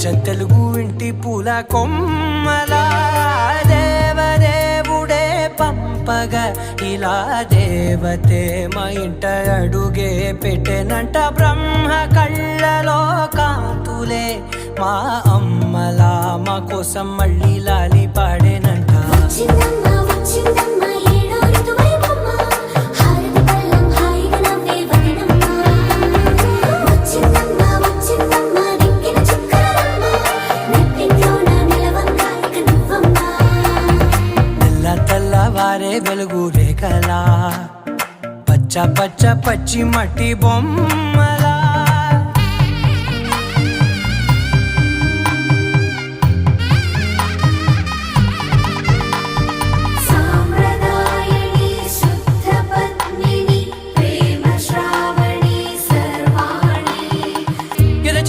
తెలుగు ఇంటి పూల కొమ్మలా దేవదేవుడే పంపగా ఇలా దేవతే మా ఇంట అడుగే పెట్టెనంట బ్రహ్మ కళ్ళలో కాంతులే మా అమ్మలా మా కోసం మళ్ళీ లాలి పాడేనంట వారే వెలుగు రేఖలా పచ్చ పచ్చి మట్టి బొమ్మ